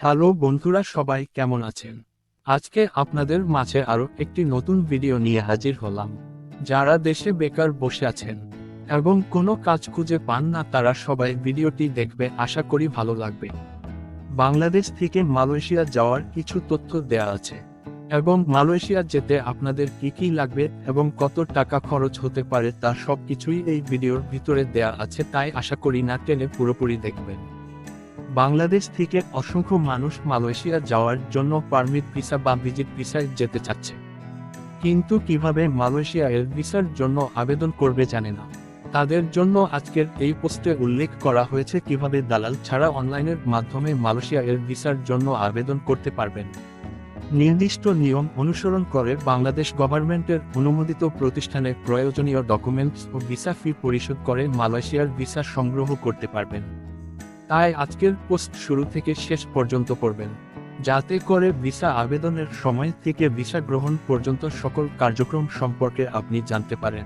Hello বন্ধুরা, সবাই কেমন আছেন? আজকে আপনাদের মাঝে আরো একটি নতুন ভিডিও নিয়ে হাজির হলাম। যারা দেশে বেকার বসে আছেন এবং কোনো কাজ খুঁজে পান না, তারা সবাই ভিডিওটি দেখবে, আশা করি ভালো লাগবে। বাংলাদেশ থেকে মালয়েশিয়া যাওয়ার কিছু তথ্য দেয়া আছে এবং মালয়েশিয়া যেতে আপনাদের কি কি লাগবে এবং কত টাকা খরচ হতে পারে তা সবকিছুই এই ভিডিওর ভিতরে দেয়া আছে, তাই আশা করি না টেনে পুরোপুরি দেখবেন। বাংলাদেশ থেকে অসংখ্য মানুষ মালয়েশিয়া যাওয়ার জন্য পারমিট ভিসা বা ভিজিট ভিসায় যেতে চাচ্ছে, কিন্তু কিভাবে মালয়েশিয়া এর ভিসার জন্য আবেদন করবে জানে না। তাদের জন্য আজকের এই পোস্টে উল্লেখ করা হয়েছে কিভাবে দালাল ছাড়া অনলাইনের মাধ্যমে মালয়েশিয়া এর ভিসার জন্য আবেদন করতে পারবেন। নির্দিষ্ট নিয়ম অনুসরণ করে বাংলাদেশ গভর্নমেন্টের অনুমোদিত প্রতিষ্ঠানে প্রয়োজনীয় ডকুমেন্টস ও ভিসা ফি পরিশোধ করে মালয়েশিয়ার ভিসা সংগ্রহ করতে পারবেন। তাই আজকের পোস্ট শুরু থেকে শেষ পর্যন্ত পড়বেন, যাতে করে ভিসা আবেদনের সময় থেকে ভিসা গ্রহণ পর্যন্ত সকল কার্যক্রম সম্পর্কে আপনি জানতে পারেন।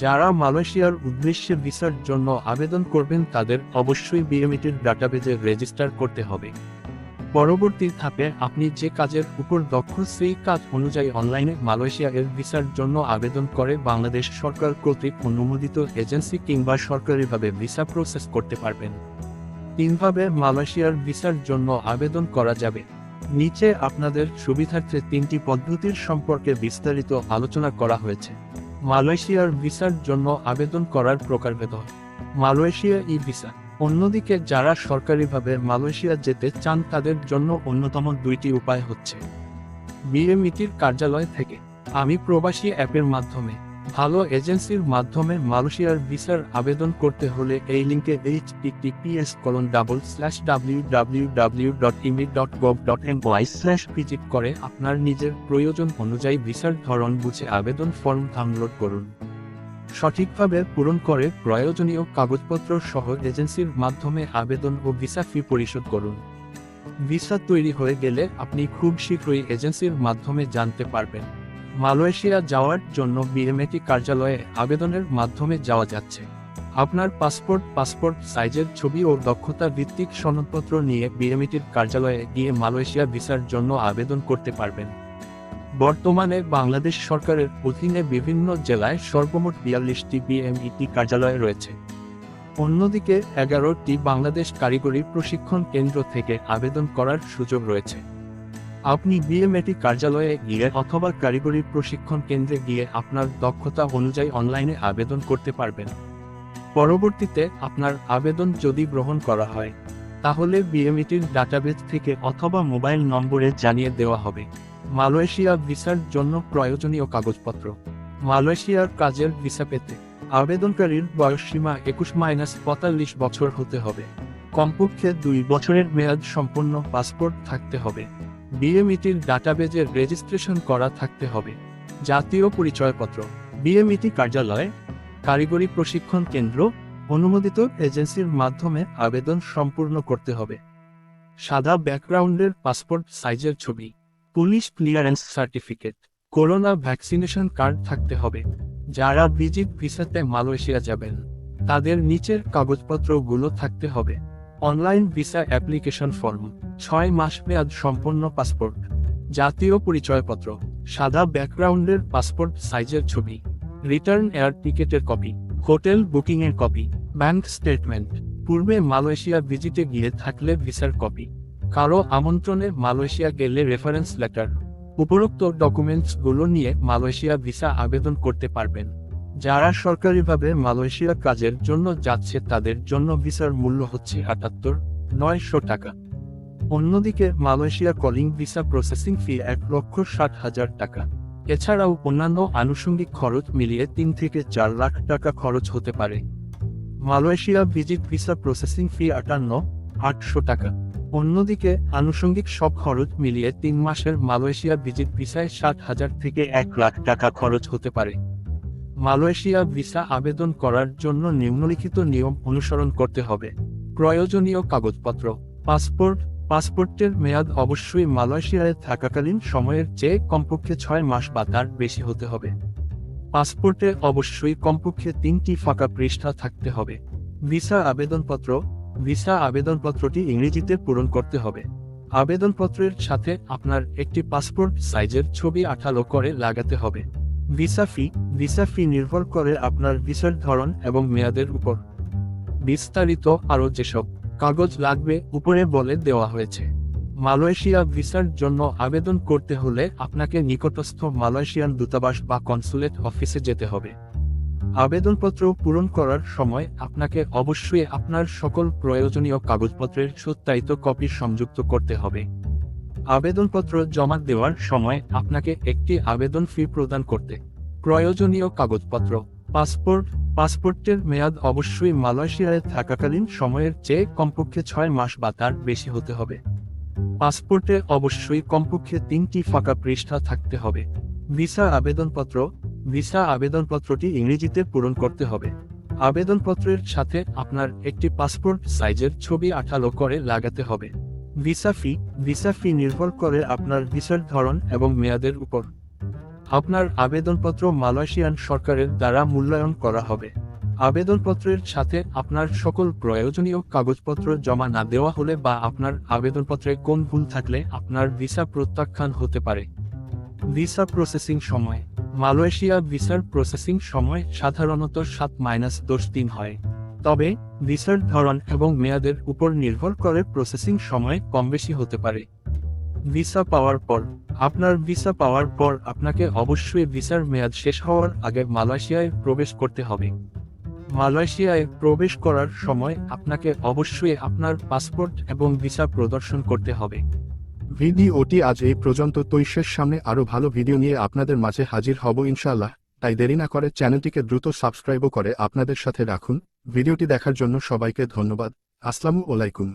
যারা মালয়েশিয়ার উদ্দেশ্যে ভিসার জন্য আবেদন করবেন তাদের অবশ্যই বিএমইটির ডাটাবেজে রেজিস্টার করতে হবে। পরবর্তী ধাপে আপনি যে কাজের উপর দক্ষ সেই কাজ অনুযায়ী অনলাইনে মালয়েশিয়া এর ভিসার জন্য আবেদন করে বাংলাদেশ সরকার কর্তৃক অনুমোদিত এজেন্সি কিংবা সরকারিভাবে ভিসা প্রসেস করতে পারবেন। তিনভাবে মালয়েশিয়ার ভিসার জন্য আবেদন করা যাবে। নিচে আপনাদের সুবিধার্থে তিনটি পদ্ধতির সম্পর্কে বিস্তারিত আলোচনা করা হয়েছে। মালয়েশিয়ার ভিসার জন্য আবেদন করার প্রকারভেদ। মালয়েশিয়া ই ভিসা। অন্যদিকে যারা সরকারিভাবে মালয়েশিয়া যেতে চান তাদের জন্য অন্যতম দুইটি উপায় হচ্ছে বিএমইটির কার্যালয় থেকে, আমি প্রবাসী অ্যাপের মাধ্যমে, ভালো এজেন্সির মাধ্যমে মালয়েশিয়ার ভিসার আবেদন করতে হলে এই লিঙ্কে https://www.imid.gov.my/ ভিজিট করে আপনার নিজের প্রয়োজন অনুযায়ী ভিসার ধরন বুঝে আবেদন ফর্ম ডাউনলোড করুন। সঠিকভাবে পূরণ করে প্রয়োজনীয় কাগজপত্র সহ এজেন্সির মাধ্যমে আবেদন ও ভিসা ফি পরিশোধ করুন। ভিসা তৈরি হয়ে গেলে আপনি খুব শীঘ্রই এজেন্সির মাধ্যমে জানতে পারবেন মালয়েশিয়া যাওয়ার জন্য বিএমইটি কার্যালয়ে আবেদনের মাধ্যমে যাওয়া যাচ্ছে। আপনার পাসপোর্ট সাইজের ছবি ও দক্ষতা ভিত্তিক সনদপত্র নিয়ে বিএমইটির কার্যালয়ে গিয়ে মালয়েশিয়া ভিসার জন্য আবেদন করতে পারবেন। বর্তমানে বাংলাদেশ সরকারের অধীনে বিভিন্ন জেলায় সর্বমোট 42টি বিএমইটি কার্যালয় রয়েছে। অন্যদিকে 11টি বাংলাদেশ কারিগরি প্রশিক্ষণ কেন্দ্র থেকে আবেদন করার সুযোগ রয়েছে। আপনি বিএমইটি কার্যালয়ে গিয়ে অথবা কারিগরি প্রশিক্ষণ কেন্দ্রে গিয়ে আপনার দক্ষতা অনুযায়ী অনলাইনে আবেদন করতে পারবেন। পরবর্তীতে আপনার আবেদন যদি গ্রহণ করা হয় তাহলে বিএমইটির ডাটাবেজ থেকে অথবা মোবাইল নম্বরে জানিয়ে দেওয়া হবে। মালয়েশিয়া ভিসার জন্য প্রয়োজনীয় কাগজপত্র। মালয়েশিয়ার কাজের ভিসা পেতে আবেদনকারীর বয়সসীমা 21-45 বছর হতে হবে। কমপক্ষে 2 বছরের মেয়াদ সম্পন্ন পাসপোর্ট থাকতে হবে। বিএমইটির ডাটাবেজে রেজিস্ট্রেশন করা থাকতে হবে। জাতীয় পরিচয়পত্র। বিএমইটি কার্যালয়, কারিগরি প্রশিক্ষণ কেন্দ্র, অনুমোদিত এজেন্সির মাধ্যমে আবেদন সম্পূর্ণ করতে হবে। সাদা ব্যাকগ্রাউন্ডের পাসপোর্ট সাইজের ছবি, police clearance certificate, corona vaccination card থাকতে হবে। যারা ভিজিট ভিসাতে মালয়েশিয়া যাবেন তাদের নিচের কাগজপত্রগুলো থাকতে হবে: অনলাইন ভিসা অ্যাপ্লিকেশন ফর্ম, 6 মাস মেয়াদ সম্পন্ন পাসপোর্ট, জাতীয় পরিচয়পত্র, সাদা ব্যাকগ্রাউন্ডের পাসপোর্ট সাইজের ছবি, রিটার্ন এয়ার টিকেটের কপি, হোটেল বুকিংয়ের কপি, ব্যাংক স্টেটমেন্ট, পূর্বে মালয়েশিয়া ভিজিটে গিয়ে থাকলে ভিসার কপি, কারো আমন্ত্রণে মালয়েশিয়া গেলে রেফারেন্স লেটার। উপরোক্ত ডকুমেন্টসগুলো নিয়ে মালয়েশিয়া ভিসা আবেদন করতে পারবেন। যারা সরকারিভাবে মালয়েশিয়া কাজের জন্য যাচ্ছে তাদের জন্য ভিসার মূল্য হচ্ছে 78,900 টাকা। অন্যদিকে Malaysia calling visa processing fee 1,60,000 টাকা। এছাড়াও অন্যান্য আনুষঙ্গিক খরচ মিলিয়ে 3 থেকে 4 লাখ টাকা খরচ হতে পারে। Malaysia visit visa processing fee 58,800 টাকা। অন্যদিকে আনুষঙ্গিক সব খরচ মিলিয়ে 3 মাসের মালয়েশিয়া ভিজিট ভিসায় 60,000 থেকে 1 লাখ টাকা খরচ হতে পারে। মালয়েশিয়া ভিসা আবেদন করার জন্য নিম্নলিখিত নিয়ম অনুসরণ করতে হবে। প্রয়োজনীয় কাগজপত্র: পাসপোর্টের মেয়াদ অবশ্যই মালয়েশিয়ায় থাকাকালীন সময়ের চেয়ে কমপক্ষে 6 মাস বা তার বেশি হতে হবে। পাসপোর্টে অবশ্যই কমপক্ষে 3টি ফাঁকা পৃষ্ঠা থাকতে হবে। ভিসা আবেদনপত্র: ভিসা আবেদনপত্রটি ইংরেজিতে পূরণ করতে হবে। আবেদনপত্রের সাথে আপনার একটি পাসপোর্ট সাইজের ছবি আঠালো করে লাগাতে হবে। ভিসা ফি নির্ভর করে আপনার ভিসার ধরন এবং মেয়াদের উপর। বিস্তারিত আরও যেসব কাগজ লাগবে উপরে বলে দেওয়া হয়েছে। মালয়েশিয়া ভিসার জন্য আবেদন করতে হলে আপনাকে নিকটস্থ মালয়েশিয়ান দূতাবাস বা কনসুলেট অফিসে যেতে হবে। আবেদনপত্র পূরণ করার সময় আপনাকে অবশ্যই আপনার সকল প্রয়োজনীয় কাগজপত্রের সত্যায়িত কপি সংযুক্ত করতে হবে। আবেদনপত্র জমা দেওয়ার সময় আপনাকে একটি আবেদন ফি প্রদান করতে প্রয়োজনীয় কাগজপত্র পাসপোর্টের মেয়াদ অবশ্যই মালয়েশিয়ায় থাকাকালীন সময়ের চেয়ে কমপক্ষে 6 মাস বা তার বেশি হতে হবে। পাসপোর্টে অবশ্যই কমপক্ষে 3টি ফাঁকা পৃষ্ঠা থাকতে হবে। ভিসা আবেদনপত্রটি ইংরেজিতে পূরণ করতে হবে। আবেদনপত্রের সাথে আপনার একটি পাসপোর্ট সাইজের ছবি আঠালো করে লাগাতে হবে। ভিসা ফি নির্ভর করে আপনার ভিসার ধরন এবং মেয়াদের উপর। আপনার আবেদনপত্র মালয়েশিয়ান সরকারের দ্বারা মূল্যায়ন করা হবে। আবেদনপত্রের সাথে আপনার সকল প্রয়োজনীয় কাগজপত্র জমা না দেওয়া হলে বা আপনার আবেদনপত্রে কোন ভুল থাকলে আপনার ভিসা প্রত্যাখ্যান হতে পারে। ভিসা প্রসেসিং সময়। মালয়েশিয়া ভিসার প্রসেসিং সময় সাধারণত 7-10 দিন হয়, তবে ভিসার ধরন এবং মেয়াদের উপর নির্ভর করে প্রসেসিং সময় কম বেশি হতে পারে। আপনার ভিসা পাওয়ার পর আপনাকে অবশ্যই ভিসার মেয়াদ শেষ হওয়ার আগে মালয়েশিয়ায় প্রবেশ করতে হবে। মালয়েশিয়ায় প্রবেশ করার সময় আপনাকে অবশ্যই আপনার পাসপোর্ট এবং ভিসা প্রদর্শন করতে হবে। ভিডিওটি আজ এই পর্যন্ত। তৈশের সামনে আরও ভালো ভিডিও নিয়ে আপনাদের মাঝে হাজির হব ইনশাআল্লাহ। তাই দেরি না করে চ্যানেলটিকে দ্রুত সাবস্ক্রাইব করে আপনাদের সাথে রাখুন। ভিডিওটি দেখার জন্য সবাইকে ধন্যবাদ। আসসালামু আলাইকুম।